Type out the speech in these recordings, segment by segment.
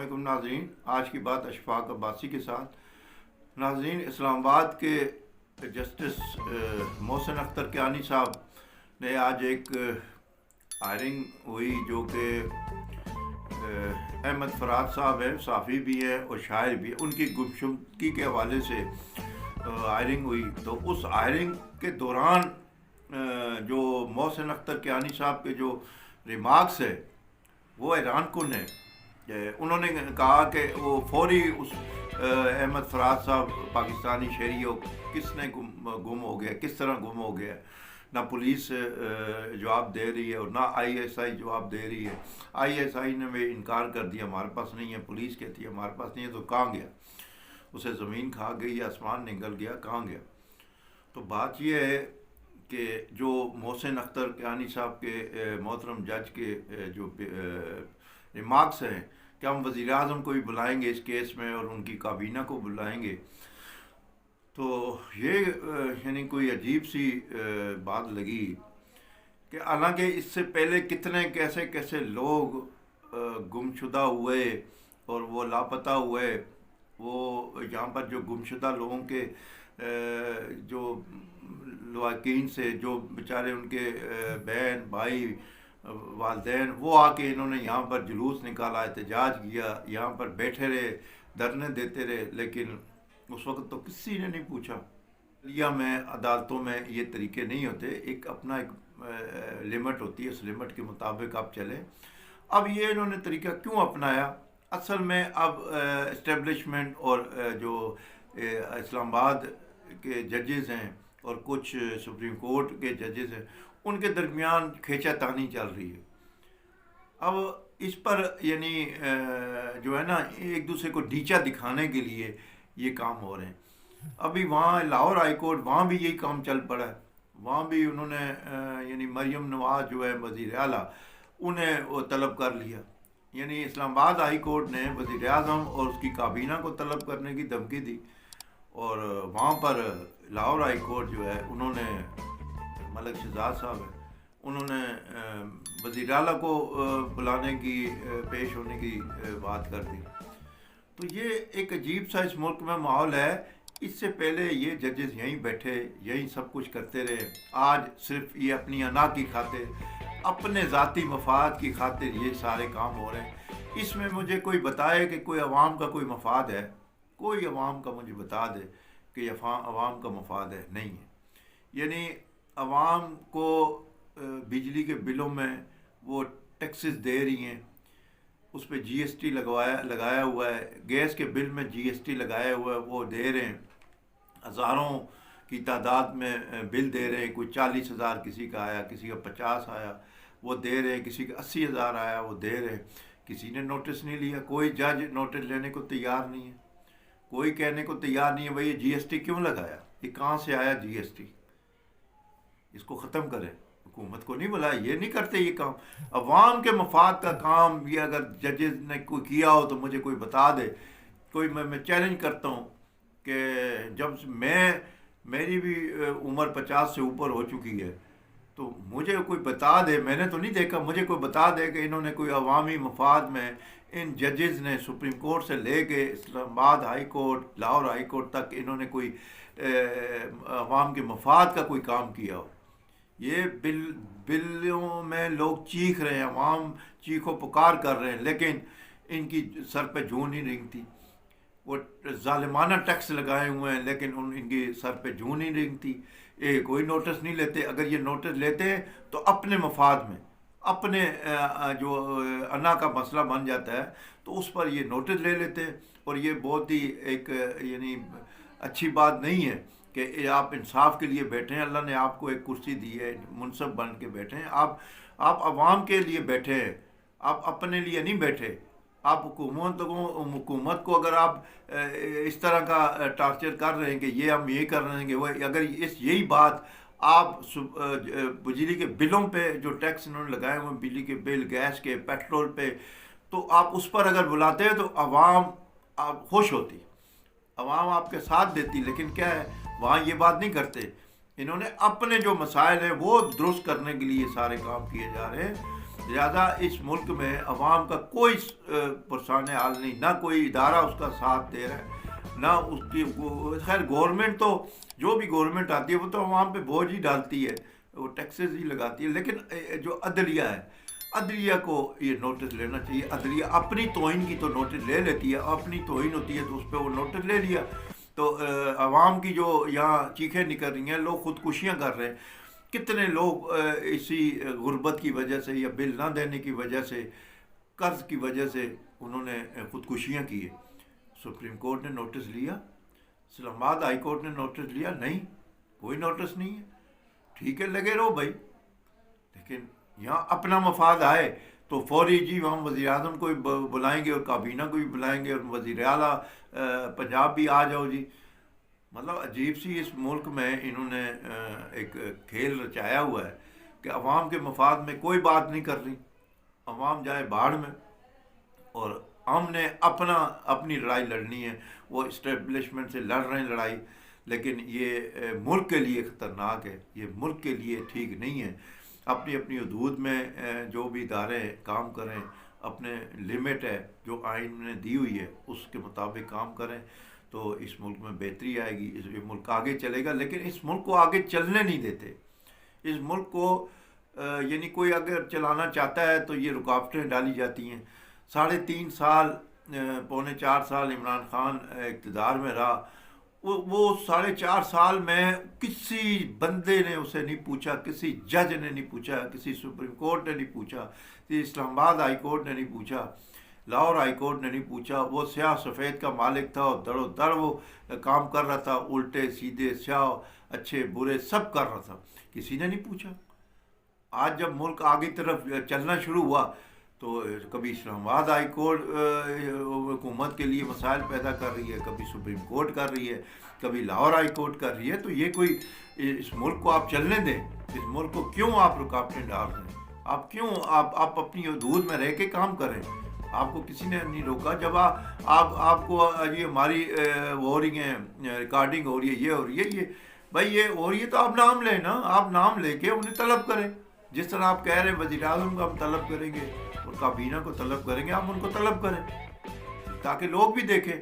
علیکم ناظرین، آج کی بات اشفاق عباسی کے ساتھ۔ ناظرین، اسلام آباد کے جسٹس محسن اختر کیانی صاحب نے آج ایک ہائرنگ ہوئی جو کہ احمد فراد صاحب ہیں، صحافی بھی ہیں اور شاعر بھی ہیں، ان کی گمشدگی کے حوالے سے ہائرنگ ہوئی۔ تو اس ہائرنگ کے دوران جو محسن اختر کیانی صاحب کے جو ریمارکس ہے وہ حیران کن ہے۔ انہوں نے کہا کہ وہ فوری اس احمد فراد صاحب پاکستانی شہری ہو کس نے گم ہو گیا، کس طرح گم ہو گیا، نہ پولیس جواب دے رہی ہے اور نہ آئی ایس آئی جواب دے رہی ہے۔ آئی ایس آئی نے بھی انکار کر دیا، ہمارے پاس نہیں ہے، پولیس کہتی ہے ہمارے پاس نہیں ہے، تو کہاں گیا؟ اسے زمین کھا گئی یا آسمان نگل گیا، کہاں گیا؟ تو بات یہ ہے کہ جو محسن اختر کیانی صاحب کے محترم جج کے جو ریمارکس ہیں کہ ہم وزیر اعظم کو بھی بلائیں گے اس کیس میں اور ان کی کابینہ کو بلائیں گے، تو یہ یعنی کوئی عجیب سی بات لگی کہ حالانکہ اس سے پہلے کتنے کیسے لوگ گمشدہ ہوئے اور وہ لاپتہ ہوئے۔ وہ یہاں پر جو گمشدہ لوگوں کے جو لواحقین سے جو بیچارے ان کے بہن بھائی والدین، وہ آ کے انہوں نے یہاں پر جلوس نکالا، احتجاج کیا، یہاں پر بیٹھے رہے، دھرنے دیتے رہے، لیکن اس وقت تو کسی نے نہیں پوچھا۔ عدلیہ میں، عدالتوں میں یہ طریقے نہیں ہوتے، ایک اپنا ایک لمٹ ہوتی ہے، اس لمٹ کے مطابق آپ چلیں۔ اب یہ انہوں نے طریقہ کیوں اپنایا؟ اصل میں اب اسٹیبلشمنٹ اور جو اسلام آباد کے ججز ہیں اور کچھ سپریم کورٹ کے ججز ہیں، ان کے درمیان کھینچا تانی چل رہی ہے۔ اب اس پر یعنی جو ہے نا ایک دوسرے کو ڈیچا دکھانے کے لیے یہ کام ہو رہے ہیں۔ ابھی وہاں لاہور ہائی کورٹ، وہاں بھی یہی کام چل پڑا ہے۔ وہاں بھی انہوں نے یعنی مریم نواز جو ہے وزیر اعلیٰ، انہیں وہ طلب کر لیا۔ یعنی اسلام آباد ہائی کورٹ نے وزیر اعظم اور اس کی کابینہ کو طلب کرنے کی دھمکی دی، اور وہاں پر لاہور ہائی کورٹ جو ہے انہوں نے ملک شہزاد صاحب ہیں، انہوں نے وزیر اعلیٰ کو بلانے کی، پیش ہونے کی بات کر دی۔ تو یہ ایک عجیب سا اس ملک میں ماحول ہے۔ اس سے پہلے یہ ججز یہیں بیٹھے، یہیں سب کچھ کرتے رہے۔ آج صرف یہ اپنی انا کی خاطر، اپنے ذاتی مفاد کی خاطر یہ سارے کام ہو رہے ہیں۔ اس میں مجھے کوئی بتائے کہ کوئی عوام کا کوئی مفاد ہے؟ کوئی عوام کا مجھے بتا دے کہ یہ عوام کا مفاد ہے؟ نہیں ہے۔ یعنی عوام کو بجلی کے بلوں میں وہ ٹیکسز دے رہی ہیں، اس پہ جی ایس ٹی لگایا ہوا ہے، گیس کے بل میں جی ایس ٹی لگایا ہوا ہے، وہ دے رہے ہیں، ہزاروں کی تعداد میں بل دے رہے ہیں۔ کوئی 40,000 کسی کا آیا، کسی کا 50 آیا، وہ دے رہے ہیں، کسی کا 80,000 آیا، وہ دے رہے ہیں۔ کسی نے نوٹس نہیں لیا، کوئی جج نوٹس لینے کو تیار نہیں ہے، کوئی کہنے کو تیار نہیں ہے بھائی یہ جی ایس ٹی کیوں لگایا، یہ کہاں سے آیا جی ایس ٹی، اس کو ختم کریں۔ حکومت کو نہیں بلایا، یہ نہیں کرتے یہ کام۔ عوام کے مفاد کا کام یہ اگر ججز نے کوئی کیا ہو تو مجھے کوئی بتا دے۔ کوئی میں چیلنج کرتا ہوں کہ جب میری بھی عمر 50 سے اوپر ہو چکی ہے، تو مجھے کوئی بتا دے، میں نے تو نہیں دیکھا، مجھے کوئی بتا دے کہ انہوں نے کوئی عوامی مفاد میں ان ججز نے سپریم کورٹ سے لے کے اسلام آباد high court, Lahore high court تک انہوں نے کوئی عوام کے مفاد کا کوئی کام کیا ہو۔ یہ بلوں میں لوگ چیخ رہے ہیں، عوام چیخو پکار کر رہے ہیں، لیکن ان کی سر پہ جوں نہیں رنگتی۔ وہ ظالمانہ ٹیکس لگائے ہوئے ہیں لیکن ان کی سر پہ جوں نہیں رنگتی۔ کوئی نوٹس نہیں لیتے۔ اگر یہ نوٹس لیتے ہیں تو اپنے مفاد میں، اپنے جو انا کا مسئلہ بن جاتا ہے تو اس پر یہ نوٹس لے لیتے ہیں۔ اور یہ بہت ہی ایک یعنی اچھی بات نہیں ہے کہ آپ انصاف کے لیے بیٹھے ہیں، اللہ نے آپ کو ایک کرسی دی ہے، منصب بن کے بیٹھے ہیں، آپ عوام کے لیے بیٹھے ہیں، آپ اپنے لیے نہیں بیٹھے۔ آپ حکومت کو اگر آپ اس طرح کا ٹارچر کر رہے ہیں کہ یہ ہم یہ کر رہے ہیں کہ وہ، اگر یہی بات آپ بجلی کے بلوں پہ جو ٹیکس انہوں نے لگائے ہوئے، بجلی کے بل، گیس کے، پیٹرول پہ، تو آپ اس پر اگر بلاتے ہیں تو عوام آپ خوش ہوتی، عوام آپ کے ساتھ دیتی۔ لیکن کیا ہے، وہاں یہ بات نہیں کرتے۔ انہوں نے اپنے جو مسائل ہیں وہ درست کرنے کے لیے سارے کام کیے جا رہے ہیں، لہٰذا اس ملک میں عوام کا کوئی پرسان حال نہیں، نہ کوئی ادارہ اس کا ساتھ دے رہا ہے، نہ اس کی خیر گورنمنٹ تو جو بھی گورنمنٹ آتی ہے وہ تو عوام پہ بوجھ ہی ڈالتی ہے، وہ ٹیکسز ہی لگاتی ہے، لیکن جو عدلیہ ہے، عدلیہ کو یہ نوٹس لینا چاہیے۔ عدلیہ اپنی توہین کی تو نوٹس لے لیتی ہے، اپنی توہین ہوتی ہے تو اس پہ وہ نوٹس لے لیا۔ تو عوام کی جو یہاں چیخیں نکل رہی ہیں، لوگ خودکشیاں کر رہے ہیں، کتنے لوگ اسی غربت کی وجہ سے یا بل نہ دینے کی وجہ سے، قرض کی وجہ سے انہوں نے خودکشیاں کی ہے۔ سپریم کورٹ نے نوٹس لیا؟ اسلام آباد ہائی کورٹ نے نوٹس لیا؟ نہیں، کوئی نوٹس نہیں ہے۔ ٹھیک ہے، لگے رہو بھائی، لیکن یہاں اپنا مفاد آئے تو فوری جی ہم وزیر اعظم کو بھی بلائیں گے اور کابینہ کو بھی بلائیں گے اور وزیر اعلیٰ پنجاب بھی آ جاؤ جی۔ مطلب عجیب سی اس ملک میں انہوں نے ایک کھیل رچایا ہوا ہے کہ عوام کے مفاد میں کوئی بات نہیں کر رہی، عوام جائے باڑ میں، اور ہم نے اپنی لڑائی لڑنی ہے۔ وہ اسٹیبلشمنٹ سے لڑ رہے ہیں لڑائی، لیکن یہ ملک کے لیے خطرناک ہے، یہ ملک کے لیے ٹھیک نہیں ہے۔ اپنی اپنی حدود میں جو بھی ادارے کام کریں، اپنے لمٹ ہے جو آئین نے دی ہوئی ہے اس کے مطابق کام کریں تو اس ملک میں بہتری آئے گی، اس ملک آگے چلے گا۔ لیکن اس ملک کو آگے چلنے نہیں دیتے، اس ملک کو یعنی کوئی اگر چلانا چاہتا ہے تو یہ رکاوٹیں ڈالی جاتی ہیں۔ 3.5 سال، پونے 4 سال عمران خان اقتدار میں رہا، وہ 4.5 سال میں کسی بندے نے اسے نہیں پوچھا، کسی جج نے نہیں پوچھا، کسی سپریم کورٹ نے نہیں پوچھا، کسی اسلام آباد ہائی کورٹ نے نہیں پوچھا، لاہور ہائی کورٹ نے نہیں پوچھا۔ وہ سیاہ سفید کا مالک تھا اور دڑ و دڑ وہ کام کر رہا تھا، الٹے سیدھے سیاہ اچھے برے سب کر رہا تھا، کسی نے نہیں پوچھا۔ آج جب ملک آگے طرف چلنا شروع ہوا تو کبھی اسلام آباد ہائی کورٹ حکومت کے لیے مسائل پیدا کر رہی ہے، کبھی سپریم کورٹ کر رہی ہے، کبھی لاہور ہائی کورٹ کر رہی ہے۔ تو یہ کوئی اس ملک کو آپ چلنے دیں؟ اس ملک کو کیوں آپ رکاوٹیں ڈال رہے ہیں؟ آپ کیوں آپ اپنی حدود میں رہ کے کام کریں؟ آپ کو کسی نے نہیں روکا۔ جب آپ کو یہ ہماری ہو رہی ہیں ریکارڈنگ ہو رہی ہے، یہ ہو رہی ہے، یہ بھائی یہ ہو رہی ہے تو آپ نام لیں نا، آپ نام لے کے انہیں طلب کریں، جس طرح آپ کہہ رہے ہیں وزیر اعظم کو ہم طلب کریں گے اور کابینہ کو طلب کریں گے، آپ ان کو طلب کریں تاکہ لوگ بھی دیکھیں۔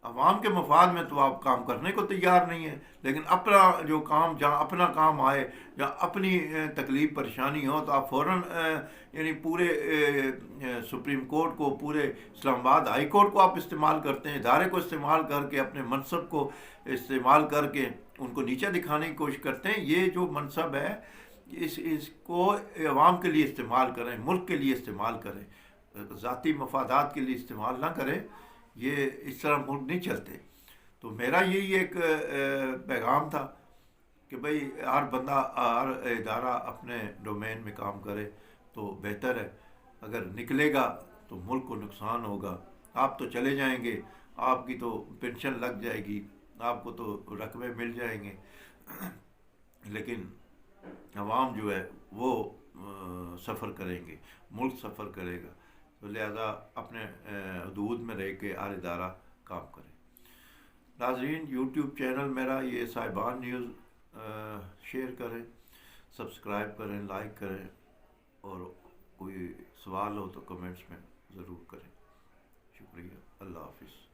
عوام کے مفاد میں تو آپ کام کرنے کو تیار نہیں ہے، لیکن اپنا جو کام، جہاں اپنا کام آئے، جہاں اپنی تکلیف پریشانی ہو تو آپ فوراً یعنی پورے سپریم کورٹ کو، پورے اسلام آباد ہائی کورٹ کو آپ استعمال کرتے ہیں، ادارے کو استعمال کر کے، اپنے منصب کو استعمال کر کے ان کو نیچا دکھانے کی کوشش کرتے ہیں۔ یہ جو منصب ہے اس کو عوام کے لیے استعمال کریں، ملک کے لیے استعمال کریں، ذاتی مفادات کے لیے استعمال نہ کریں۔ یہ اس طرح ملک نہیں چلتے۔ تو میرا یہی ایک پیغام تھا کہ بھئی ہر بندہ، ہر ادارہ اپنے ڈومین میں کام کرے تو بہتر ہے۔ اگر نکلے گا تو ملک کو نقصان ہوگا۔ آپ تو چلے جائیں گے، آپ کی تو پینشن لگ جائے گی، آپ کو تو رقمیں مل جائیں گے، لیکن عوام جو ہے وہ سفر کریں گے، ملک سفر کرے گا۔ تو لہذا اپنے حدود میں رہ کے ہر ادارہ کام کرے۔ ناظرین، یوٹیوب چینل میرا یہ صاحبان نیوز شیئر کریں، سبسکرائب کریں، لائک کریں، اور کوئی سوال ہو تو کمنٹس میں ضرور کریں۔ شکریہ، اللہ حافظ۔